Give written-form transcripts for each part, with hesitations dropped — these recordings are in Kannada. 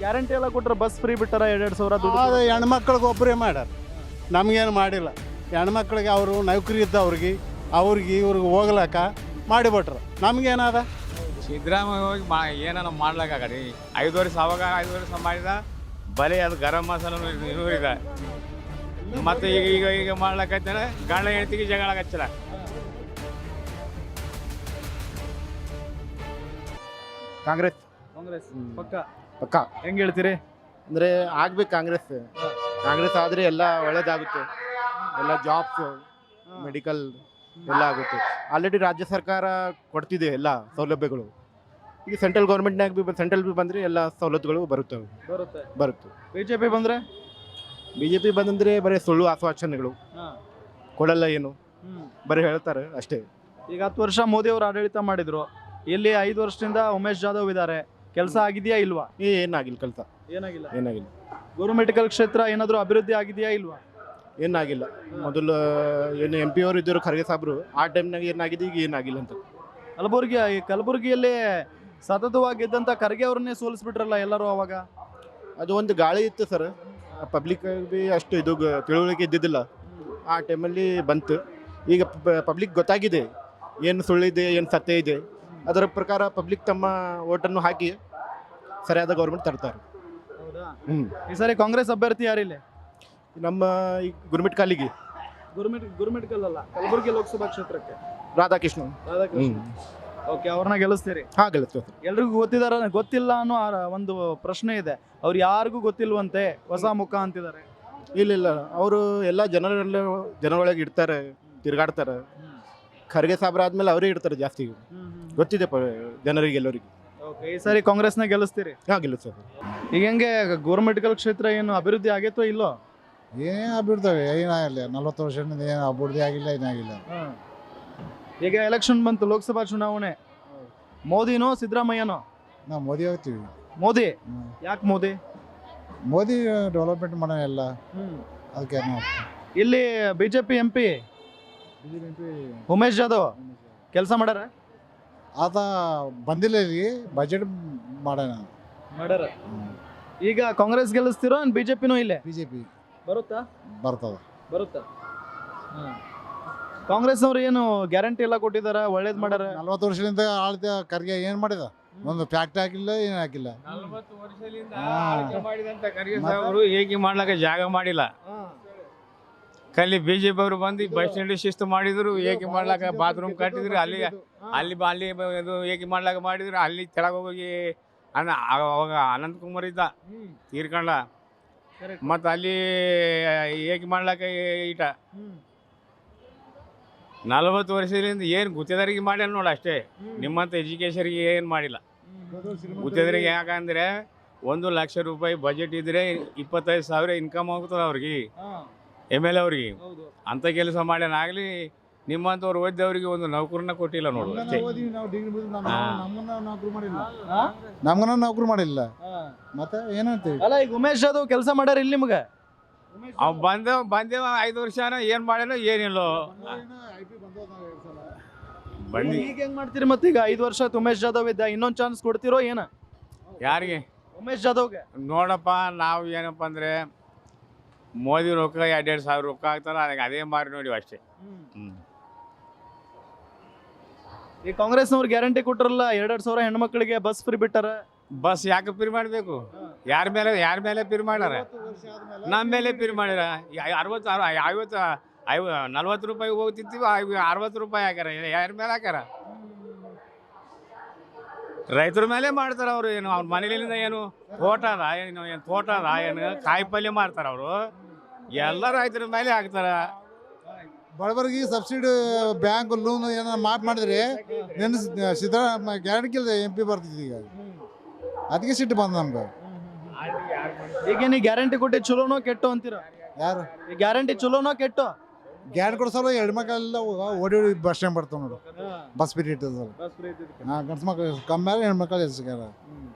ಗ್ಯಾರಂಟಿ ಎಲ್ಲ ಕೊಟ್ಟರೆ ಬಸ್ ಫ್ರೀ ಬಿಟ್ಟಾರ 2,000 ದುಡ್ಡು ಅದು ಹೆಣ್ಮಕ್ಳಿಗೆ ಒಬ್ಬರೇ ಮಾಡ್ಯಾರ, ನಮಗೇನು ಮಾಡಿಲ್ಲ. ಹೆಣ್ಮಕ್ಳಿಗೆ ಅವರು ನೌಕರಿ ಇದ್ದವ್ರಿಗೆ ಇವ್ರಿಗೆ ಹೋಗ್ಲಾಕ ಮಾಡಿಬಿಟ್ರು, ನಮಗೇನದ. ಸಿದ್ದರಾಮಯ್ಯ ಹೋಗಿ ಏನಾರ ಮಾಡ್ಲಾಕಡಿ 5 ವರ್ಷ ಅವಾಗ 5 ವರ್ಷ ಮಾಡಿದ ಬರೀ ಅದು ಗರಂ ಮಸಾಲ ಇದೆ. ಮತ್ತೆ ಈಗ ಮಾಡ್ಲಾಕೈತಾನೆ ಗಂಡ ಹೆಂಡತಿಗೆ ಜಗಳ ಹಚ್ಚಲ. ಕಾಂಗ್ರೆಸ್ ಕಾಂಗ್ರೆಸ್ ಪಕ್ಕ ಪಕ್ಕ. ಹೆಂಗ್ ಹೇಳ್ತೀರಿ? ಅಂದರೆ ಆಗ್ಬೇಕು ಕಾಂಗ್ರೆಸ್ ಆದರೆ ಎಲ್ಲ ಒಳ್ಳೇದಾಗುತ್ತೆ, ಎಲ್ಲ ಜಾಬ್ಸ್ ಮೆಡಿಕಲ್ ಎಲ್ಲ ಆಗುತ್ತೆ. ಆಲ್ರೆಡಿ ರಾಜ್ಯ ಸರ್ಕಾರ ಕೊಡ್ತಿದೆ ಎಲ್ಲ ಸೌಲಭ್ಯಗಳು. ಈಗ ಸೆಂಟ್ರಲ್ ಗೌರ್ಮೆಂಟ್ನಾಗ ಸೆಂಟ್ರಲ್ ಬಂದರೆ ಎಲ್ಲ ಸವಲತ್ತುಗಳು ಬರುತ್ತೆ. ಬಿಜೆಪಿ ಬಂದ್ರೆ ಬಿ ಜೆ ಪಿ ಬಂದಂದರೆ ಬರೀ ಸುಳ್ಳು ಆಶ್ವಾಸನೆಗಳು ಕೊಡಲ್ಲ, ಏನು ಬರೀ ಹೇಳ್ತಾರೆ ಅಷ್ಟೇ. ಈಗ 10 ವರ್ಷ ಮೋದಿ ಅವರು ಆಡಳಿತ ಮಾಡಿದ್ರು, ಇಲ್ಲಿ 5 ವರ್ಷದಿಂದ ಉಮೇಶ್ ಜಾಧವ್ ಇದ್ದಾರೆ. ಕೆಲಸ ಆಗಿದೆಯಾ ಇಲ್ವಾ? ಏನಾಗಿಲ್ಲ ಕೆಲಸ, ಏನಾಗಿಲ್ಲ. ಗುರು ಮೆಡಿಕಲ್ ಕ್ಷೇತ್ರ ಏನಾದರೂ ಅಭಿವೃದ್ಧಿ ಆಗಿದೆಯಾ ಇಲ್ವಾ? ಏನಾಗಿಲ್ಲ. ಮೊದಲು ಏನು MP ಅವರು ಇದ್ದರು ಖರ್ಗೆ ಸಾಬ್ರು, ಆ ಟೈಮ್ನಾಗ ಏನಾಗಿದೆ, ಈಗ ಏನಾಗಿಲ್ಲ ಅಂತ. ಕಲಬುರಗಿಯಲ್ಲಿ ಸತತವಾಗಿದ್ದಂಥ ಖರ್ಗೆ ಅವ್ರನ್ನೇ ಸೋಲಿಸ್ಬಿಟ್ರಲ್ಲ ಎಲ್ಲರೂ ಅವಾಗ. ಅದು ಒಂದು ಗಾಳಿ ಇತ್ತು ಸರ್, ಪಬ್ಲಿಕ್ ಬಿ ಅಷ್ಟು ಇದು ತಿಳುವಳಿಕೆ ಇದ್ದಿದ್ದಿಲ್ಲ ಆ ಟೈಮಲ್ಲಿ ಬಂತು. ಈಗ ಪಬ್ಲಿಕ್ ಗೊತ್ತಾಗಿದೆ ಏನು ಸುಳ್ಳಿದೆ ಏನು ಸತ್ಯ ಇದೆ, ಅದರ ಪ್ರಕಾರ ಪಬ್ಲಿಕ್ ತಮ್ಮ ಓಟನ್ನು ಹಾಕಿ ಸರಿಯಾದ ಗೌರ್ಮೆಂಟ್ ತರ್ತಾರೆ. ಈ ಸಾರಿ ಕಾಂಗ್ರೆಸ್ ಅಭ್ಯರ್ಥಿ ಯಾರಿಲ್ಲ? ನಮ್ಮ ಈ ಗುರುಮಿಟ್ ಕಾಲಿಗೆ ಗುರುಮೆಡಿಕಲ್ ಅಲ್ಲ, ಕಲಬುರಗಿ ಲೋಕಸಭಾ ಕ್ಷೇತ್ರಕ್ಕೆ ರಾಧಾಕೃಷ್ಣ. ಓಕೆ, ಅವ್ರನ್ನ ಗೆಲ್ಲಿಸ್ತೀರಿ? ಹಾಂ ಗೆಲ್ಲಿಸ್ತೇವೆ ಸರ್. ಎಲ್ರಿಗೂ ಗೊತ್ತಿಲ್ಲ ಅನ್ನೋ ಒಂದು ಪ್ರಶ್ನೆ ಇದೆ. ಅವ್ರು ಯಾರಿಗೂ ಗೊತ್ತಿಲ್ವಂತೆ, ಹೊಸ ಮುಖ ಅಂತಿದ್ದಾರೆ. ಇಲ್ಲ, ಅವರು ಎಲ್ಲ ಜನರೊಳಗೆ ಇಡ್ತಾರೆ, ತಿರುಗಾಡ್ತಾರೆ. ಖರ್ಗೆ ಸಾಬ್ರ ಆದ್ಮೇಲೆ ಅವರೇ ಇಡ್ತಾರೆ ಜಾಸ್ತಿ, ಗೊತ್ತಿದೆ ಜನರಿಗೆ ಎಲ್ಲರಿಗೆ. ಓಕೆ, ಈ ಸಾರಿ ಕಾಂಗ್ರೆಸ್ನ ಗೆಲ್ಲಿಸ್ತೀರಿ? ಹಾಂ ಗೆಲ್ಲಿಸ್ತೇವೆ ಸರ್. ಈಗ ಹೆಂಗೆ ಮೆಡಿಕಲ್ ಕ್ಷೇತ್ರ ಏನು ಅಭಿವೃದ್ಧಿ ಆಗೈತೋ ಇಲ್ಲೋ? ಏನೇ ಅಭಿವೃದ್ಧಿ ಏನಾಗಿಲ್ಲ, 40 ವರ್ಷದಿಂದ ಏನು ಅಭಿವೃದ್ಧಿ ಆಗಿಲ್ಲ, ಏನಾಗಿಲ್ಲ. ಈಗ ಎಲೆಕ್ಷನ್ ಬಂತು, ಲೋಕಸಭಾ ಚುನಾವಣೆ. ಮೋದಿನೋ ಸಿದ್ದರಾಮಯ್ಯನೋ? ನಾವು ಮೋದಿ ಹೋಗ್ತೀವಿ. ಮೋದಿ ಯಾಕೆ ಮೋದಿ? ಮೋದಿ ಡೆವಲಪ್ಮೆಂಟ್ ಮಾಡೋ ಎಲ್ಲ, ಅದಕ್ಕೆ ಇಲ್ಲಿ ಬಿಜೆಪಿ MP ಉಮೇಶ್ ಜಾಧವ್ ಕೆಲಸ ಮಾಡ್ಯಾರ? ಆತ ಬಂದಿಲ್ಲ, ಇಲ್ಲಿ ಬಜೆಟ್ ಮಾಡ್ಯಾನ. ಈಗ ಕಾಂಗ್ರೆಸ್ ಗೆಲ್ಲಿಸ್ತಿರೋ ಬಿಜೆಪಿನೂ ಇಲ್ಲೇ? BJP ಬರುತ್ತಾ? ಕಾಂಗ್ರೆಸ್ ಅವ್ರು ಏನು ಗ್ಯಾರಂಟಿ ಎಲ್ಲ ಕೊಟ್ಟಿದಾರ, ಒಳ್ಳೇದ್ ಮಾಡ್ಯಾರ? 40 ವರ್ಷದಿಂದ ಆಳ್ತ ಖರ್ಗೆ ಏನು ಮಾಡಿದ? ಒಂದು ಫ್ಯಾಕ್ಟ್ರಿ ಹಾಕಿಲ್ಲ, ಏನು ಹಾಕಿಲ್ಲ. 40 ವರ್ಷದಿಂದ ಮಾಡಿದಂತ ಖರ್ಗೆ ಸಾಹೇಬರು ಹೇಗೆ ಮಾಡ್ಲಾಕ ಜಾಗ ಮಾಡಿಲ್ಲ. ಕಲ್ಲಿ BJP ಅವರು ಬಂದು ಬಸ್ ಸ್ಟ್ಯಾಂಡ್ ಶಿಸ್ತು ಮಾಡಿದ್ರು, ಏಕೆ ಮಾಡ್ಲಾಕ ಬಾತ್ರೂಮ್ ಕಟ್ಟಿದ್ರು, ಅಲ್ಲಿ ಇದು ಏಕೆ ಮಾಡ್ಲಾಕ ಮಾಡಿದ್ರು. ಅಲ್ಲಿ ಕೆಳಗೆ ಹೋಗಿ ಅವಾಗ ಅನಂತ್ ಕುಮಾರ್ ಇದ್ದ, ತೀರ್ಕೊಂಡ. ಮತ್ತು ಅಲ್ಲಿ ಏಕೆ ಮಾಡ್ಲಾಕ ಈಟ 40 ವರ್ಷದಿಂದ ಏನು ಗುತ್ತೇದಾರಿಗೆ ಮಾಡ್ಯಾನ ನೋಡಿ ಅಷ್ಟೇ. ನಿಮ್ಮಂತ ಎಜುಕೇಷನ್ಗೆ ಏನು ಮಾಡಿಲ್ಲ. ಗುತ್ತೇದಾರಿಗೆ ಯಾಕಂದರೆ 1 ಲಕ್ಷ ರೂಪಾಯಿ ಬಜೆಟ್ ಇದ್ರೆ 25,000 ಇನ್ಕಮ್ ಹೋಗ್ತದೆ ಅವ್ರಿಗೆ, MLA ಅವ್ರಿಗೆ. ಅಂಥ ಕೆಲಸ ಮಾಡ್ಯಾನಾಗಲಿ. ನಿಮ್ಮಂಥವ್ರು ಓದ್ದವ್ರಿಗೆ ಒಂದು ನೌಕರನ್ನ ಕೊಟ್ಟಿಲ್ಲ ನೋಡು ಅಷ್ಟೇ. ನಮ್ಗನ ನೌಕರಿ ಮಾಡಿಲ್ಲ, ಮತ್ತೆ ಏನಂತೀವಿ? ಅಲ್ಲ, ಈಗ ಉಮೇಶ್ ಜಾಧವ್ ಕೆಲಸ ಮಾಡ್ಯಾರ ಇಲ್ಲಿ ನಿಮ್ಗೆ? ಅವ್ ಬಂದೇವ 5 ವರ್ಷನ ಏನು ಮಾಡ್ಯಾನೋ ಏನಿಲ್ಲೋ ಬಂದು. ಈಗ ಹೆಂಗ್ ಮಾಡ್ತೀರಿ ಮತ್ತೆ? ಈಗ 5 ವರ್ಷ ಉಮೇಶ್ ಜಾಧವ್ ಇದ್ದ, ಇನ್ನೊಂದು ಚಾನ್ಸ್ ಕೊಡ್ತಿರೋ ಏನ? ಯಾರಿಗೆ? ಉಮೇಶ್ ಜಾಧವ್ಗೆ. ನೋಡಪ್ಪ, ನಾವು ಏನಪ್ಪ ಅಂದರೆ ಮೋದಿ ರೊಕ್ಕ 2,000 ಸಾವಿರ ರೊಕ್ಕ ಆಗ್ತಾರ, ಅದಕ್ಕೆ ಅದೇ ಮಾರಿ ನೋಡಿ ಅಷ್ಟೇ. ಈ ಕಾಂಗ್ರೆಸ್ನವ್ರು ಗ್ಯಾರಂಟಿ ಕೊಟ್ಟರಲ್ಲ, 2,000 ಹೆಣ್ಮಕ್ಳಿಗೆ ಬಸ್ ಫ್ರೀ ಬಿಟ್ಟಾರ. ಬಸ್ ಯಾಕೆ ಫ್ರೀ ಮಾಡಬೇಕು? ಯಾರ ಮೇಲೆ ಫ್ರೀ ಮಾಡ್ಯಾರ? ನಮ್ಮ ಮೇಲೆ ಫ್ರೀ ಮಾಡ್ಯಾರ. 40 ರೂಪಾಯಿ ಹೋಗ್ತಿರ್ತೀವಿ, 60 ರೂಪಾಯಿ ಹಾಕ್ಯಾರ. ಯಾರ ಮೇಲೆ ಹಾಕ್ಯಾರ? ರೈತರ ಮೇಲೆ ಮಾಡ್ತಾರೆ ಅವರು. ಏನು ಅವ್ರ ಮನೆಗಳಿಂದ ಏನು ತೋಟ ಅದ, ಏನು ಕಾಯಿ ಪಲ್ಯ ಮಾಡ್ತಾರೆ ಅವರು. ಎಲ್ಲ ರೈತರ ಮೇಲೆ ಹಾಕ್ತಾರ. ಬಡವರಿಗೆ ಸಬ್ಸಿಡಿ ಬ್ಯಾಂಕ್ ಲೋನ್ ಏನಾರ ಮಾಫ್ ಮಾಡಿದ್ರೆ ಸಿದ್ದರಾಮಯ್ಯ ಗ್ಯಾರಂಟಿ MP ಬರ್ತಿತ್ತು. ಈಗ ಅದಕ್ಕೆ ಸಿಟ್ಟು ಬಂದ ನಮ್ಗೆ. ಈಗ ನೀ ಗ್ಯಾರಂಟಿ ಕೊಟ್ಟಿ ಚಲೋನೋ ಕೆಟ್ಟೋ ಅಂತೀರ? ಯಾರು ಈ ಗ್ಯಾರಂಟಿ ಚಲೋನೋ ಕೆಟ್ಟೋ? ಗ್ಯಾರಂಟಿ ಕೊಡ್ಸಲ್ಲ, ಹೆಣ್ಮಕ್ಳೆಲ್ಲ ಓಡಿ ಬಸ್ ಸ್ಟ್ಯಾಂಡ್ ಬರ್ತಾವ ನೋಡು, ಬಸ್ ಫ್ರೀ ಇರ್ತದಲ್ಲ. ಗಂಡ್ಸ ಮಕ್ಳು ಕಮ್ಮಿ, ಹೆಣ್ಮಕ್ಳು ಹೆಚ್ಚಿಗಾರ.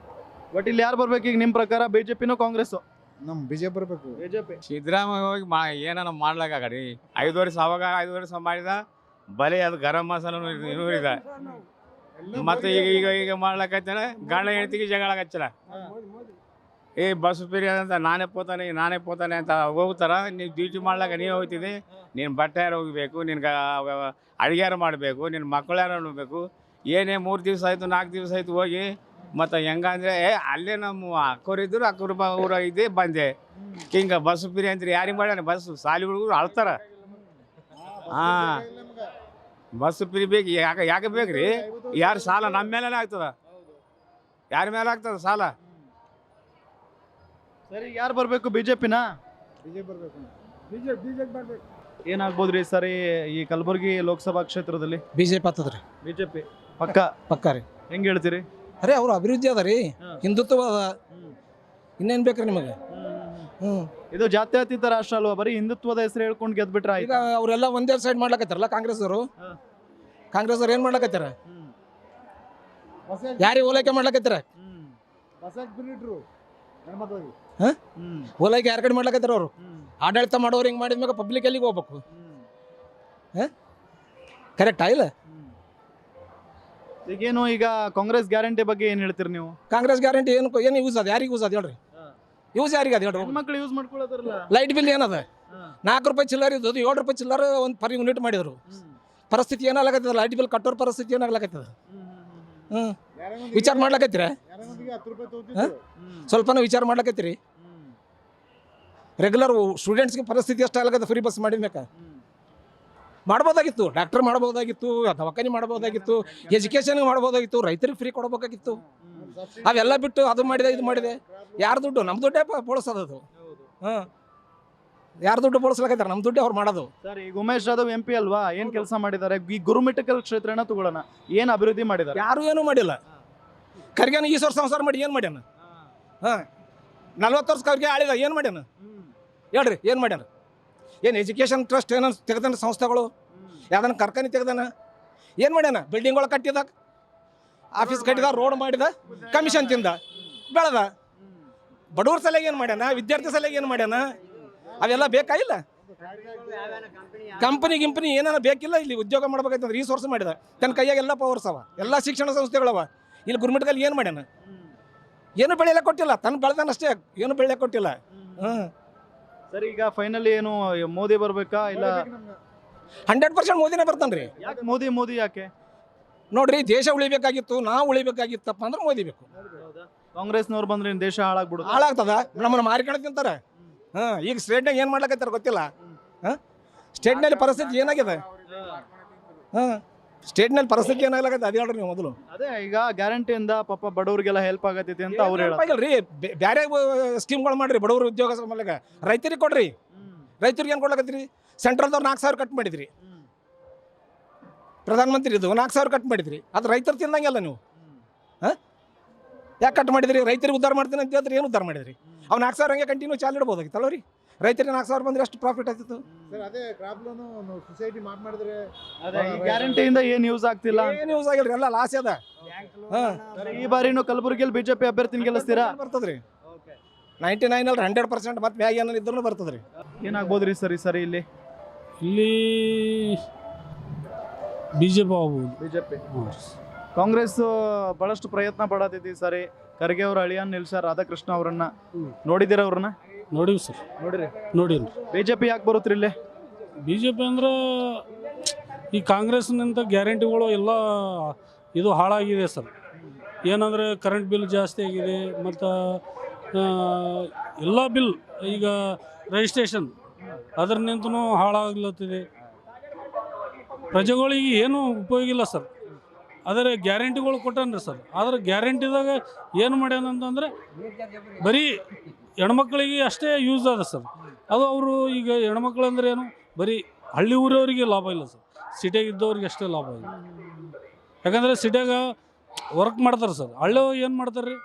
ಬಟ್ ಇಲ್ಲಿ ಯಾರು ಬರ್ಬೇಕು ಈಗ ನಿಮ್ಮ ಪ್ರಕಾರ? ಬಿಜೆಪಿನೋ ಕಾಂಗ್ರೆಸ್? ನಮ್ಮ BJP ಬರಬೇಕು. ಸಿದ್ದರಾಮಯ್ಯ ಹೋಗಿ ಏನಾರ ಮಾಡ್ಲಾಕಡಿ 5 ವರ್ಷ ಅವಾಗ 5 ವರ್ಷ ಮಾಡಿದ ಬರೀ ಅದು ಗರಂ ಮಸಾಲ ಇದೆ. ಮತ್ತೆ ಈಗ ಮಾಡ್ಲಾಕೈತಾನೆ ಗಂಡ ಹೆಂಡತಿಗೆ ಜಗಳ ಹಚ್ಚಲ. ಬಸ್ ಫ್ರೀ ಅಂತ ನಾನೇ ಪೋತಾನೆ ಅಂತ ಹೋಗ್ತಾರ. ನೀವು ಡ್ಯೂಟಿ ಮಾಡ್ಲಾಕ ನೀವೇ ಹೋಗ್ತಿದ್ದಿ, ನೀನು ಬಟ್ಟೆ ಯಾರು ಹೋಗ್ಬೇಕು, ನಿನ್ಗೆ ಅಡುಗೆ ಯಾರು ಮಾಡಬೇಕು, ನಿನ್ನ ಮಕ್ಕಳು ಯಾರು ನೋಡಬೇಕು. ಏನೇ 3 ದಿವಸ ಆಯಿತು 4 ದಿವಸ ಆಯಿತು ಹೋಗಿ ಮತ್ತು ಹೆಂಗಂದರೆ ಅಲ್ಲೇ ನಮ್ಮ ಅಕ್ಕವ್ರಿದ್ರು ಅಕ್ಕವ್ರ ಊರಾಗಿದ್ದೆ ಬಂದೆ. ಹಿಂಗೆ ಬಸ್ ಫ್ರೀ ಅಂತೀರಿ ಯಾರಿಗೆ ಮಾಡ್ಯಾನ? ಬಸ್ ಸಾಲಿ ಹುಡುಗರು ಅಳ್ತಾರ. ಹಾಂ, ಬಸ್ ಫ್ರೀ ಬೇಕು. ಯಾಕೆ ಬೇಕು ರೀ? ಯಾರು ಸಾಲ ನಮ್ಮ ಮೇಲೇ ಆಗ್ತದ? ಯಾರ ಮೇಲೆ ಆಗ್ತದ ಸಾಲ? ಸರಿ, ಯಾರು ಬರಬೇಕು? ಬಿಜೆಪಿನಾ? ಏನಾಗ್ಬೋದ್ರಿ ಸರಿ ಈ ಕಲಬುರಗಿ ಲೋಕಸಭಾ ಕ್ಷೇತ್ರದಲ್ಲಿ? ಬಿಜೆಪಿ ಆಗ್ತದ್ರಿ. ಬಿಜೆಪಿ ಪಕ್ಕ ರೀ. ಹೆಂಗ್ ಹೇಳ್ತೀರಿ? ಅರೆ ಅವ್ರು ಅಭಿವೃದ್ಧಿ ಅದ ರೀ, ಹಾ. ಹಿಂದುತ್ವ ಅದ, ಇನ್ನೇನ್ ಬೇಕ್ರಿ ನಿಮಗೆ? ಇದು ಜಾತ್ಯತೀತ ರಾಷ್ಟ್ರ ಅಲ್ವಾ? ಬರೀ ಹಿಂದುತ್ವದ ಹೆಸರು ಹೇಳ್ಕೊಂಡು ಗೆದ್ಬಿಟ್ರೆ ಈಗ ಆಯ್ತು. ಅವರೆಲ್ಲ ಒಂದೇ ಸೈಡ್ ಮಾಡ್ಲಕತ್ತಾರಲ್ಲ ಕಾಂಗ್ರೆಸ್ ಅವರು. ಹಾ. ಕಾಂಗ್ರೆಸ್ ಅವ್ರು ಏನ್ ಮಾಡ್ಲಕತ್ತಾರ? ಯಾರಿಗೆ ಓಲೈಕೆ ಮಾಡ್ಲಕತ್ತಾರ? ಓಲೈಕೆ ಯಾರ ಕಡೆ ಮಾಡ್ಲಕತ್ತಾರ ಅವರು? ಆಡಳಿತ ಮಾಡೋರು ಹಿಂಗ್ ಮಾಡಿದ್ಮ್ಯಾಗ ಪಬ್ಲಿಕ್ ಎಲ್ಲಿಗೆ ಹೋಗ್ಬೇಕು? ಕರೆಕ್ಟಾ ಇಲ್ಲ? ಈಗೇನು ಈಗ ಕಾಂಗ್ರೆಸ್ ಗ್ಯಾರಂಟಿ ಬಗ್ಗೆ ಏನ್ ಹೇಳ್ತೀರಿ ನೀವು? ಕಾಂಗ್ರೆಸ್ ಗ್ಯಾರಂಟಿ ಏನು ಯೂಸ್ ಅದ? ಯಾರಿಗೆ ಯೂಸ್ ಅದ ಹೇಳ್ರಿ? ಯೂಸ್ ಯಾರಿಗೆ ಅದ ಹೇಳ್ರಿ? ಹೆಣ್ಮಕ್ಳು ಯೂಸ್ ಮಾಡ್ಕೊಳ್ಳೋದ್ರಲ್ಲ. ಲೈಟ್ ಬಿಲ್ ಏನದ? 4 ರೂಪಾಯಿ ಚಿಲ್ಲರ್ ಇದ್ದದ್ದು 7 ರೂಪಾಯಿ ಚಿಲ್ಲರ್ ಒಂದು ಪರ್ ಯೂನಿಟ್ ಮಾಡಿದ್ರು. ಪರಿಸ್ಥಿತಿ ಏನಾಗ್ಲಕತ್ತದ? ಲೈಟ್ ಬಿಲ್ ಕಟ್ಟೋರ್ ಪರಿಸ್ಥಿತಿ ಏನಾಗ್ಲಕತ್ತದ? ವಿಚಾರ ಮಾಡ್ಲಕತ್ತೀರ? ಸ್ವಲ್ಪನೂ ವಿಚಾರ ಮಾಡ್ಲಕತ್ತೀರಿ? ರೆಗ್ಯುಲರ್ ಸ್ಟೂಡೆಂಟ್ಸ್ಗೆ ಪರಿಸ್ಥಿತಿ ಎಷ್ಟು ಆಗ್ಲಕತ್ತ? ಫ್ರೀ ಬಸ್ ಮಾಡಿದ್ಮ್ಯಾಕ ಮಾಡ್ಬೋದಾಗಿತ್ತು. ಡಾಕ್ಟರ್ ಮಾಡ್ಬೋದಾಗಿತ್ತು, ದವಾಖಾನೆ ಮಾಡ್ಬೋದಾಗಿತ್ತು, ಎಜುಕೇಷನ್ ಮಾಡ್ಬೋದಾಗಿತ್ತು, ರೈತರಿಗೆ ಫ್ರೀ ಕೊಡ್ಬೇಕಾಗಿತ್ತು. ಅವೆಲ್ಲ ಬಿಟ್ಟು ಅದು ಮಾಡಿದೆ ಇದು ಮಾಡಿದೆ. ಯಾರ ದುಡ್ಡು? ನಮ್ಮ ದುಡ್ಡೇ ಬಳಸೋದು. ಹಾಂ, ಯಾರ ದುಡ್ಡು ಬಳಸ್ಲಾಕೈತಾರೆ? ನಮ್ಮ ದುಡ್ಡೇ ಅವ್ರು ಮಾಡೋದು. ಸರ್, ಈಗ ಉಮೇಶ್ ಜಾಧವ್ MP ಅಲ್ವಾ? ಏನ್ ಕೆಲಸ ಮಾಡಿದ್ದಾರೆ? ಈ ಗುರುಮಿಠಕಲ್ ಕ್ಷೇತ್ರನ ತಗೊಳ್ಳೋಣ, ಏನ್ ಅಭಿವೃದ್ಧಿ ಮಾಡಿದ್ದಾರೆ? ಯಾರು ಏನೂ ಮಾಡಿಲ್ಲ. ಖರ್ಗೆನ ಈ ವರ್ಷ ಸಂಸಾರ ಮಾಡಿ ಏನು ಮಾಡ್ಯಾನ? ಹಾಂ, 40 ವರ್ಷ ಖರ್ಗೆ ಆಳಿದ ಏನು ಮಾಡ್ಯಾನ ಹೇಳ್ರಿ? ಏನು ಮಾಡ್ಯಾನ? ಏನು ಎಜುಕೇಷನ್ ಟ್ರಸ್ಟ್ ಏನೋ ತೆಗ್ದಾನ ಸಂಸ್ಥೆಗಳು? ಯಾವ್ದಾನ ಕಾರ್ಖಾನೆ ತೆಗ್ದಾನ? ಏನು ಮಾಡ್ಯಾನ? ಬಿಲ್ಡಿಂಗ್ಗಳು ಕಟ್ಟಿದ, ಆಫೀಸ್ ಕಟ್ಟಿದ, ರೋಡ್ ಮಾಡಿದ, ಕಮಿಷನ್ ತಿಂದ, ಬೆಳೆದ. ಬಡವ್ರ ಸಲಹೆಗೆ ಏನು ಮಾಡ್ಯಾನ? ವಿದ್ಯಾರ್ಥಿ ಸಲಹೆಗೆ ಏನು ಮಾಡ್ಯಾನ? ಅವೆಲ್ಲ ಬೇಕಾ ಇಲ್ಲ? ಕಂಪನಿ ಏನಾರ ಬೇಕಿಲ್ಲ? ಇಲ್ಲಿ ಉದ್ಯೋಗ ಮಾಡ್ಬೇಕಂತಂದ್ರೆ ರಿಸೋರ್ಸ್ ಮಾಡಿದ. ತನ್ನ ಕೈಯಾಗ ಎಲ್ಲ ಪವರ್ಸ್ ಅವ, ಎಲ್ಲ ಶಿಕ್ಷಣ ಸಂಸ್ಥೆಗಳವ. ಇಲ್ಲಿ ಗುರುಮಿಠಕಲ್ ಏನು ಮಾಡ್ಯಾನ? ಏನು ಬೆಳೆಯಲ್ಲ ಕೊಟ್ಟಿಲ್ಲ. ತನ್ನ ಬೆಳೆದಾನಷ್ಟೇ, ಏನು ಬೆಳೆಯಕ್ಕೆ ಕೊಟ್ಟಿಲ್ಲ. ಸರ್, ಈಗ ಫೈನಲಿ ಏನು ಮೋದಿ ಬರ್ಬೇಕಾ ಇಲ್ಲ? 100% ಮೋದಿನೇ ಬರ್ತಾನ್ರಿ. ಯಾಕೆ ಮೋದಿ ಯಾಕೆ? ನೋಡ್ರಿ, ದೇಶ ಉಳಿಬೇಕಾಗಿತ್ತು, ನಾವು ಉಳಿಬೇಕಾಗಿತ್ತಪ್ಪ ಅಂದ್ರೆ ಮೋದಿ ಬೇಕು. ಕಾಂಗ್ರೆಸ್ನವ್ರು ಬಂದ್ರೆ ದೇಶ ಹಾಳಾಗ್ಬಿಡುತ್ತೆ. ಹಾಳಾಗ್ತದ, ನಮ್ಮನ್ನ ಮಾರಿಕೊಂಡು ತಿಂತಾರೆ. ಈಗ ಸ್ಟೇಟ್ನಾಗ ಏನು ಮಾಡ್ಲಕತ್ತಾರ ಗೊತ್ತಿಲ್ಲ. ಸ್ಟೇಟ್ನಲ್ಲಿ ಪರಿಸ್ಥಿತಿ ಏನಾಗಿದೆ? ಸ್ಟೇಟ್ನಲ್ಲಿ ಪರಿಸ್ಥಿತಿ ಏನಾಗ್ಲಕತ್ತ ಅದು ಹೇಳ್ರಿ ನೀವು ಮೊದಲು. ಅದೇ ಈಗ ಗ್ಯಾರಂಟಿಯಿಂದ ಪಾಪ ಬಡವರಿಗೆಲ್ಲ ಹೆಲ್ಪ್ ಆಗತೈತಿ ಅಂತ ಅವ್ರು ಹೇಳೋದು. ಬೇರೆ ಸ್ಕೀಮ್ಗಳು ಮಾಡ್ರಿ, ಬಡವರು ಉದ್ಯೋಗ ಮೂಲಕ ರೈತರಿಗೆ ಕೊಡ್ರಿ. ರೈತರಿಗೆ ಏನು ಕೊಡ್ಲಕತ್ತೀರಿ? ಸೆಂಟ್ರಲ್ದವ್ರು 4,000 ಕಟ್ ಮಾಡಿದ್ರಿ. ಪ್ರಧಾನಮಂತ್ರಿದು 4,000 ಕಟ್ ಮಾಡಿದ್ರಿ. ಅದು ರೈತರು ತಿಂದಂಗೆಲ್ಲ ನೀವು. ಯಾಕೆ ಕಟ್ ಮಾಡಿದ್ರಿ? ರೈತರಿಗೆ ಉದ್ಧಾರ ಮಾಡ್ತೀನಿ ಅಂತ ಹೇಳಿದ್ರೆ ಏನು ಉದ್ಧಾರ ಮಾಡಿದ್ರಿ? ಅವ್ನು 4,000 ಹಂಗೆ ಕಂಟಿನ್ಯೂ ಚಾಲು ಇಡ್ಬೋದಾಗಿತ್ತಲ್ಲ ರೀ. ರೈತರಿಗೆ 4,000 ಬಂದ್ರೆ ಎಷ್ಟು ಪ್ರಾಫಿಟ್ ಆಗ್ತಿತ್ತು? ಗ್ಯಾರಂಟಿಯಿಂದ ಏನ್ ಯೂಸ್ ಆಗ್ತಿಲ್ಲ? ಏನು ಯೂಸ್ ಆಗಿಲ್ರಿ, ಎಲ್ಲ ಲಾಸ್ ಅದ. ಈ ಬಾರಿನೂ ಕಲಬುರಗಿಯಲ್ಲಿ ಬಿಜೆಪಿ ಅಭ್ಯರ್ಥಿನ ಗೆಲ್ಲಿಸ್ತೀರಾ? ಬರ್ತದ್ರಿ 99 ಅಲ್ಲಿ 100%. ಮತ್ತೆ ಮ್ಯಾಗ ಏನಾರು ಇದ್ರೂ ಬರ್ತದ್ರಿ. ಏನಾಗ್ಬೋದ್ರಿ ಸರಿ ಇಲ್ಲಿ ಬಿಜೆಪಿ ಆಗ್ಬೋದು. ಬಿಜೆಪಿ. ಕಾಂಗ್ರೆಸ್ ಬಹಳಷ್ಟು ಪ್ರಯತ್ನ ಪಡತೈತಿ ಸರಿ. ಖರ್ಗೆ ಅವ್ರ ಅಳಿಯನ್ ನಿಲ್ಸಾರ ರಾಧಾಕೃಷ್ಣ ಅವರನ್ನ ನೋಡಿದಿರ? ಅವ್ರನ್ನ ನೋಡಿವಿ ಸರ್. ನೋಡಿರಿ. ಬಿಜೆಪಿ ಯಾಕೆ ಬರುತ್ರಿ ಇಲ್ಲಿ? ಬಿಜೆಪಿ ಅಂದ್ರೆ ಈ ಕಾಂಗ್ರೆಸ್ನಿಂದ ಗ್ಯಾರಂಟಿಗಳು ಎಲ್ಲ ಇದು ಹಾಳಾಗಿದೆ ಸರ್. ಏನಂದರೆ ಕರೆಂಟ್ ಬಿಲ್ ಜಾಸ್ತಿ ಆಗಿದೆ, ಮತ್ತು ಎಲ್ಲ ಬಿಲ್ ಈಗ ರಿಜಿಸ್ಟ್ರೇಷನ್ ಅದರಿಂದ ಹಾಳಾಗ್ಲತ್ತಿದೆ. ಪ್ರಜೆಗಳಿಗೆ ಏನೂ ಉಪಯೋಗ ಇಲ್ಲ ಸರ್. ಆದರೆ ಗ್ಯಾರಂಟಿಗಳು ಕೊಟ್ಟನ್ರಿ ಸರ್. ಆದರೆ ಗ್ಯಾರಂಟಿದಾಗ ಏನು ಮಾಡ್ಯಾನ ಅಂತಂದರೆ ಬರೀ ಹೆಣ್ಮಕ್ಳಿಗೆ ಅಷ್ಟೇ ಯೂಸ್ ಅದ ಸರ್. ಅದು ಅವರು ಈಗ ಹೆಣ್ಮಕ್ಳು ಅಂದ್ರೆ ಏನು, ಬರೀ ಹಳ್ಳಿ ಊರವರಿಗೆ ಲಾಭ ಇಲ್ಲ ಸರ್, ಸಿಟಿಯಾಗ ಇದ್ದವ್ರಿಗೆ ಅಷ್ಟೇ ಲಾಭ ಇಲ್ಲ. ಯಾಕಂದರೆ ಸಿಟಿಯಾಗ ವರ್ಕ್ ಮಾಡ್ತಾರೆ ಸರ್. ಹಳ್ಳಿ ಏನು ಮಾಡ್ತಾರೆ ರೀ,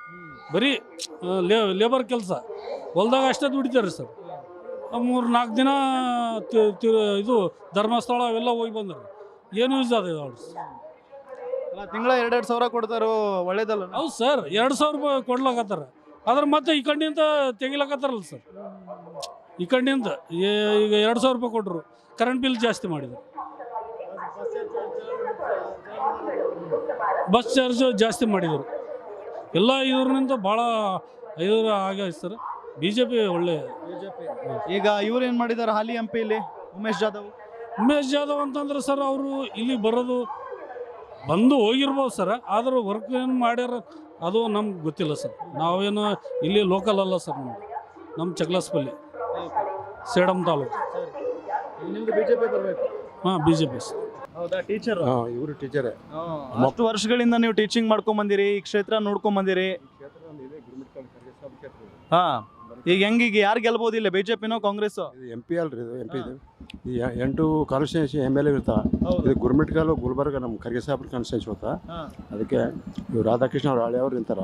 ಬರೀ ಲೇಬರ್ ಕೆಲಸ, ಹೊಲ್ದಾಗ ಅಷ್ಟೇ ದುಡಿತಾರೆ ಸರ್. 3-4 ದಿನ ಇದು ಧರ್ಮಸ್ಥಳ ಅವೆಲ್ಲ ಹೋಗಿ ಬಂದರು, ಏನು ಯೂಸ್ ಅದ ಅವ್ರು? ತಿಂಗಳ 2-2 ಸಾವಿರ ಕೊಡ್ತಾರೋ, ಒಳ್ಳೇದಲ್ಲ? ಹೌದು ಸರ್, 2,000 ರೂಪಾಯಿ ಕೊಡ್ಲಾಕತ್ತಾರ. ಆದ್ರೆ ಮತ್ತೆ ಈ ಕಡೆಯಿಂದ ತೆಗಿಲಕತ್ತಾರಲ್ಲ ಸರ್. ಈ ಕಡೆಯಿಂದ ಈಗ 2,000 ರೂಪಾಯಿ ಕೊಟ್ಟರು, ಕರೆಂಟ್ ಬಿಲ್ ಜಾಸ್ತಿ ಮಾಡಿದರು, ಬಸ್ ಚಾರ್ಜ್ ಜಾಸ್ತಿ ಮಾಡಿದರು. ಎಲ್ಲ ಇದರಿಂದ ಭಾಳ ಐದರ ಆಗ ಸರ್ ಬಿ ಜೆ ಪಿ ಒಳ್ಳೆ. ಈಗ ಇವ್ರು ಏನ್ ಮಾಡಿದಾರೆ ಹಾಲಿ ಎಂ ಪಿ ಇಲ್ಲಿ ಉಮೇಶ್ ಜಾಧವ್? ಉಮೇಶ್ ಜಾಧವ್ ಅಂತಂದ್ರೆ ಸರ್ ಅವರು ಇಲ್ಲಿ ಬರೋದು ಬಂದು ಹೋಗಿರ್ಬೋದು ಸರ್, ಆದ್ರೆ ವರ್ಕ್ ಏನು ಮಾಡ್ಯಾರ ಅದು ನಮ್ಗೆ ಗೊತ್ತಿಲ್ಲ ಸರ್. ನಾವೇನು ಇಲ್ಲಿ ಲೋಕಲ್ ಅಲ್ಲ ಸರ್, ನಮ್ಮ ಚಕ್ಲಾಸ್ಪಲ್ಲಿ ಸೇಡಂ ತಾಲೂಕು. ನಿಮ್ಗೆ ಬಿಜೆಪಿ ಬರಬೇಕು? ಹಾಂ ಬಿ ಜೆ ಪಿ ಸರ್. ಹೌದಾ? ಟೀಚರ್ ಇವರು ಟೀಚರೇ. ಅಷ್ಟು ವರ್ಷಗಳಿಂದ ನೀವು ಟೀಚಿಂಗ್ ಮಾಡ್ಕೊಂಡ್ ಬಂದಿರಿ, ಈ ಕ್ಷೇತ್ರ ನೋಡ್ಕೊಂಡ್ ಬಂದಿರಿ. ಹಾ, ಈಗ ಹೆಂಗೀಗ ಯಾರು ಗೆಲ್ಬೋದು ಇಲ್ಲ, ಬಿಜೆಪಿನೋ ಕಾಂಗ್ರೆಸ್? ಎಂ ಪಿ ಅಲ್ರಿ, ಇದು ಎಂ ಪಿ ಇದು. ಈ 8 ಕಾನ್ಸ್ಟಿಟ್ಯೂನ್ಸಿ ಎಮ್ ಎಲ್ ಎ ಇರ್ತಾವೆ. ಇದು ಗುರುಮಿಟ್ಕಲ್ ಗುಲ್ಬರ್ಗ ನಮ್ಮ ಖರ್ಗೆ ಸಾಹೇಬ್ರ ಕಾನ್ಸ್ಟಿಟ್ಯೂನ್ಸಿ ಹೋಗ್ತಾ. ಅದಕ್ಕೆ ಇವ್ರು ರಾಧಾಕೃಷ್ಣ ಅವ್ರು ಹಳೆ ಅವ್ರು ನಿಂತಾರ.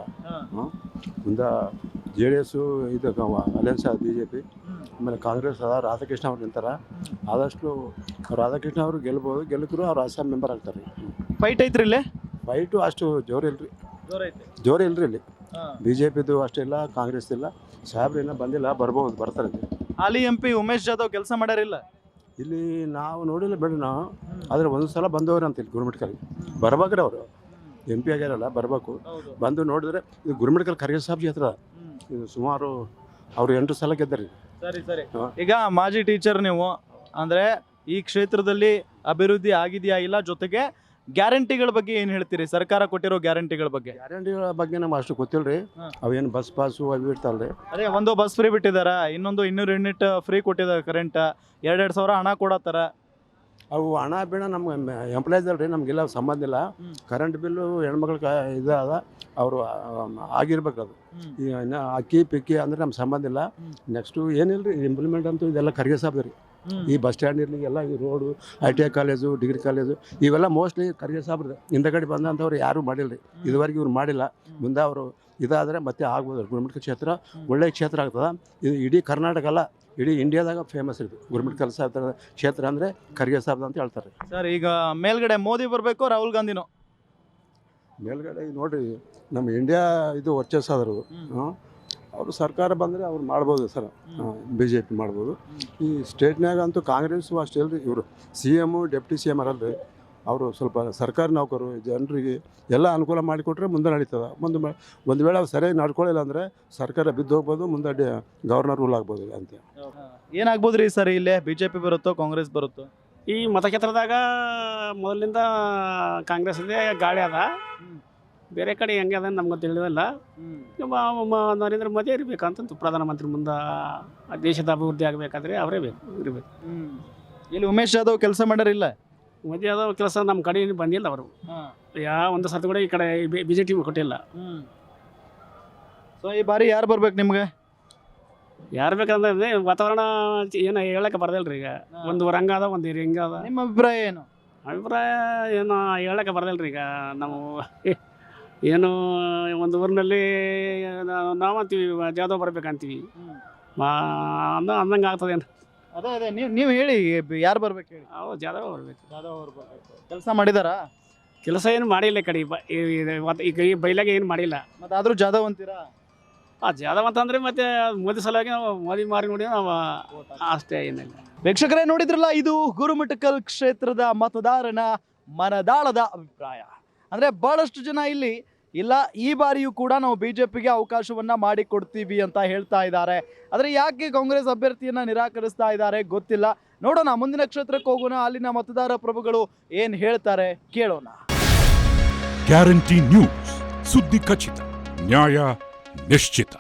ಮುಂದೆ JDS ಇದು ಅಲಯನ್ಸ್ ಬಿ ಜೆ ಪಿ, ಆಮೇಲೆ ಕಾಂಗ್ರೆಸ್ ಅದ, ರಾಧಾಕೃಷ್ಣ ಅವ್ರು ನಿಂತಾರ. ಆದಷ್ಟು ರಾಧಾಕೃಷ್ಣ ಅವರು ಗೆಲ್ಬೋದು, ಗೆಲ್ಲಕ್ರು ಅವ್ರು ಅಸ್ಸಾಂ ಮೆಂಬರ್ ಆಗ್ತಾರೆ. ಫೈಟ್ ಐತ್ರಿ ಇಲ್ಲೇ? ಫೈಟು ಅಷ್ಟು ಜೋರಿಲ್ರಿ, ಜೋರು ಇಲ್ರಿ ಇಲ್ಲಿ. ಬಿ ಜೆ ಪಿದು ಅಷ್ಟಿಲ್ಲ, ಕಾಂಗ್ರೆಸ್ ಇಲ್ಲ. ಸಾಹೇಬ್ರು ಇನ್ನೂ ಬಂದಿಲ್ಲ, ಬರ್ಬೋದು, ಬರ್ತಾರೆ. ಹಾಲಿ ಎಂ ಪಿ ಉಮೇಶ್ ಜಾಧವ್ ಕೆಲಸ ಮಾಡ್ಯಾರಿಲ್ಲ ಇಲ್ಲಿ? ನಾವು ನೋಡಿಲ್ಲ ಬೇಡ ನಾವು, ಆದರೆ ಒಂದು ಸಲ ಬಂದವ್ರು ಅಂತ ಇಲ್ಲಿ ಗುರುಮಿಟ್ಕಲ್ ಬರ್ಬೇಕ್ರಿ. ಅವರು ಎಂ ಪಿ ಆಗ್ಯಾರಲ್ಲ, ಬರಬೇಕು. ಬಂದು ನೋಡಿದ್ರೆ ಇದು ಗುರುಮಿಟ್ಕಲ್ ಖರ್ಗೆ ಸಾಹೇಬ್ ಕ್ಷೇತ್ರ. ಇದು ಸುಮಾರು ಅವರು 8 ಸಲ ಗೆದ್ದರಿ. ಸರಿ ಸರಿ. ಈಗ ಮಾಜಿ ಟೀಚರ್ ನೀವು, ಅಂದ್ರೆ ಈ ಕ್ಷೇತ್ರದಲ್ಲಿ ಅಭಿವೃದ್ಧಿ ಆಗಿದೆಯಾ ಇಲ್ಲ, ಜೊತೆಗೆ ಗ್ಯಾರಂಟಿಗಳ ಬಗ್ಗೆ ಏನ್ ಹೇಳ್ತೀರಿ? ಸರ್ಕಾರ ಕೊಟ್ಟಿರೋ ಗ್ಯಾರಂಟಿಗಳ ಬಗ್ಗೆ. ಗ್ಯಾರಂಟಿಗಳ ಬಗ್ಗೆ ನಮ್ಗೆ ಅಷ್ಟು ಗೊತ್ತಿಲ್ರಿ. ಅವೇನು ಬಸ್ ಪಾಸು ಅವು ಇರ್ತಾವಲ್ರಿ. ಅದೇ ಒಂದು ಬಸ್ ಫ್ರೀ ಬಿಟ್ಟಿದಾರ, ಇನ್ನೊಂದು 200 ಯೂನಿಟ್ ಫ್ರೀ ಕೊಟ್ಟಿದ್ದಾರೆ, ಕರೆಂಟ್ 2,2 ಸಾವಿರ ಹಣ ಕೊಡತ್ತಾರ. ಅವು ಹಣ ಬೇಡ ನಮ್ಗೆ ಎಂಪ್ಲಾಯ್ಸ್ ಅಲ್ರಿ, ನಮಗೆಲ್ಲ ಸಂಬಂಧ ಇಲ್ಲ. ಕರೆಂಟ್ ಬಿಲ್ಲು ಹೆಣ್ಮಕ್ಳಿಗೆ ಇದಾದ ಅವರು ಆಗಿರ್ಬೇಕು. ಅದು ಈಗ ಇನ್ನು ಅಕ್ಕಿ ಪಿಕ್ಕಿ ಅಂದರೆ ನಮ್ಗೆ ಸಂಬಂಧ ಇಲ್ಲ. ನೆಕ್ಸ್ಟು ಏನಿಲ್ಲ ರೀ, ಇಂಪ್ಲಿಮೆಂಟ್ ಅಂತೂ ಇದೆಲ್ಲ ಖರ್ಗೆ ಸಾಹೇಬ್ದು ರೀ. ಈ ಬಸ್ ಸ್ಟ್ಯಾಂಡ್ ಇರಲಿ, ಎಲ್ಲ ಈ road, ITI college, degree college, ಇವೆಲ್ಲ ಮೋಸ್ಟ್ಲಿ ಖರ್ಗೆ ಸಾಹೇಬ್ದು. ಹಿಂದಗಡೆ ಬಂದಂಥವ್ರು ಯಾರೂ ಮಾಡಿಲ್ಲ ರೀ, ಇದುವರೆಗೆ ಇವ್ರು ಮಾಡಿಲ್ಲ. ಮುಂದೆ ಅವರು ಇದಾದರೆ ಮತ್ತೆ ಆಗ್ಬೋದು. ಗುರುಮಿಟ್ಕಲ್ ಕ್ಷೇತ್ರ ಒಳ್ಳೆಯ ಕ್ಷೇತ್ರ ಆಗ್ತದೆ. ಇದು ಇಡೀ ಕರ್ನಾಟಕ ಅಲ್ಲ, ಇಡೀ ಇಂಡಿಯಾದಾಗ ಫೇಮಸ್ ಇದು ಗುರುಮಿಟ್ಕಲ್ ಸಾಹೇಬ್ರ ಕ್ಷೇತ್ರ ಅಂದರೆ ಖರ್ಗೆ ಸಾಹೇಬ್ದು ಅಂತ ಹೇಳ್ತಾರೆ. ಸರ್, ಈಗ ಮೇಲ್ಗಡೆ ಮೋದಿ ಬರಬೇಕು, ರಾಹುಲ್ ಗಾಂಧಿನೋ? ಮೇಲ್ಗಡೆ ನೋಡಿರಿ, ನಮ್ಮ ಇಂಡಿಯಾ ಇದು ವರ್ಚಸ್ಸಾದ್ರು. ಅವರು ಸರ್ಕಾರ ಬಂದರೆ ಅವ್ರು ಮಾಡ್ಬೋದು ಸರ್, BJP ಮಾಡ್ಬೋದು. ಈ ಸ್ಟೇಟ್ನಾಗ ಅಂತೂ ಕಾಂಗ್ರೆಸ್ಸು ಅಷ್ಟು ಇಲ್ರಿ. ಇವರು CM ಡೆಪ್ಟಿ CM ಅರಲ್ರಿ, ಅವರು ಸ್ವಲ್ಪ ಸರ್ಕಾರಿ ನೌಕರು, ಜನರಿಗೆ ಎಲ್ಲ ಅನುಕೂಲ ಮಾಡಿಕೊಟ್ರೆ ಮುಂದೆ ನಡೀತದೆ. ಒಂದು ವೇಳೆ ಅವ್ರು ಸರಿಯಾಗಿ ನಡ್ಕೊಳ್ಳಿಲ್ಲ ಅಂದರೆ ಸರ್ಕಾರ ಬಿದ್ದು ಹೋಗ್ಬೋದು, ಮುಂದೆ ಗವರ್ನರ್ ರೂಲ್ ಆಗ್ಬೋದು ಅಂತ. ಏನಾಗ್ಬೋದು ರೀ ಸರ್ ಇಲ್ಲೇ? ಬಿಜೆಪಿ ಬರುತ್ತೋ ಕಾಂಗ್ರೆಸ್ ಬರುತ್ತೋ? ಈ ಮತಕ್ಷೇತ್ರದಾಗ ಮೊದಲಿಂದ ಕಾಂಗ್ರೆಸ್ ಇದೆ ಗಾಳಿ ಅದ. ಬೇರೆ ಕಡೆ ಹೆಂಗೆ ಅದ ನಮ್ಗೆ ತಿಳಿದಿಲ್ಲ. ನರೇಂದ್ರ ಮೋದಿ ಇರಬೇಕಂತ ಪ್ರಧಾನಮಂತ್ರಿ ಮುಂದೆ ದೇಶದ ಅಭಿವೃದ್ಧಿ ಆಗಬೇಕಾದ್ರೆ ಅವರೇ ಇರಬೇಕು. ಇಲ್ಲಿ ಉಮೇಶ್ ಜಾಧವ್ ಕೆಲಸ ಮಾಡ್ಯಾರಿಲ್ಲ? ಮೋದಿ ಆದ ಕೆಲಸ ನಮ್ಮ ಕಡೆ ಬಂದಿಲ್ಲ. ಅವರು ಒಂದು ಸರ್ತಿ ಕೂಡ ಈ ಕಡೆ BJP ಕೊಟ್ಟಿಲ್ಲ. ಸೊ ಈ ಬಾರಿ ಯಾರು ಬರ್ಬೇಕು ನಿಮ್ಗೆ? ಯಾರು ಬೇಕಂದ್ರೆ ವಾತಾವರಣ ಏನು ಹೇಳಕ್ಕೆ ಬರ್ದಿಲ್ಲ ರೀ. ಈಗ ಒಂದು ರಂಗ ಅದ, ಒಂದು ಹಿಂಗ ಅದ. ನಿಮ್ಮ ಅಭಿಪ್ರಾಯ ಏನು? ಅಭಿಪ್ರಾಯ ಏನು ಹೇಳಕ್ಕೆ ಬರ್ದಿಲ್ಲ ರೀ. ಈಗ ನಾವು ಏನು ಒಂದು ಊರಿನಲ್ಲಿ ನಾವು ಅಂತೀವಿ ಜಾಧವ್ ಬರ್ಬೇಕಂತೀವಿ, ಅಂದಂಗೆ ಆಗ್ತದೇನು? ಅದೇ ನೀವು ಹೇಳಿ, ಯಾರು ಬರ್ಬೇಕು ಹೇಳಿ? ಜಾಧವ್ ಬರ್ಬೇಕು. ಜಾಧವ್ ಅವ್ರು ಬರ್ಬೇಕು. ಕೆಲಸ ಮಾಡಿದಾರಾ? ಕೆಲಸ ಏನು ಮಾಡಿಲ್ಲ ಈ ಕಡೆ. ಈಗ ಈ ಬೈಲಾಗ ಏನು ಮಾಡಿಲ್ಲ. ಮತ್ತೆ ಆದರೂ ಜಾಧವ್ ಅಂತೀರಾ? ಜಾಧವ್ ಅಂತಂದ್ರೆ ಮತ್ತೆ ಮೋದಿ ಸಲುವಾಗಿ ನಾವು ಮೋದಿ ಮಾರಿ ನೋಡಿ ನಾವು ಅಷ್ಟೇ, ಏನಿಲ್ಲ. ವೀಕ್ಷಕರೇ, ನೋಡಿದ್ರಲ್ಲ, ಇದು ಗುರುಮಿಟ್ಕಲ್ ಕ್ಷೇತ್ರದ ಮತದಾರನ ಮನದಾಳದ ಅಭಿಪ್ರಾಯ. ಅಂದರೆ ಬಹಳಷ್ಟು ಜನ ಇಲ್ಲಿ ಇಲ್ಲ, ಈ ಬಾರಿಯೂ ಕೂಡ ನಾವು ಬಿಜೆಪಿಗೆ ಅವಕಾಶವನ್ನ ಮಾಡಿಕೊಡ್ತೀವಿ ಅಂತ ಹೇಳ್ತಾ ಇದ್ದಾರೆ. ಆದರೆ ಯಾಕೆ ಕಾಂಗ್ರೆಸ್ ಅಭ್ಯರ್ಥಿಯನ್ನ ನಿರಾಕರಿಸ್ತಾ ಇದ್ದಾರೆ ಗೊತ್ತಿಲ್ಲ. ನೋಡೋಣ, ಮುಂದಿನ ಕ್ಷೇತ್ರಕ್ಕೆ ಹೋಗೋಣ, ಅಲ್ಲಿನ ಮತದಾರ ಪ್ರಭುಗಳು ಏನ್ ಹೇಳ್ತಾರೆ ಕೇಳೋಣ. ಗ್ಯಾರಂಟಿ ನ್ಯೂಸ್, ಸುದ್ದಿ ಖಚಿತ, ನ್ಯಾಯ ನಿಶ್ಚಿತ.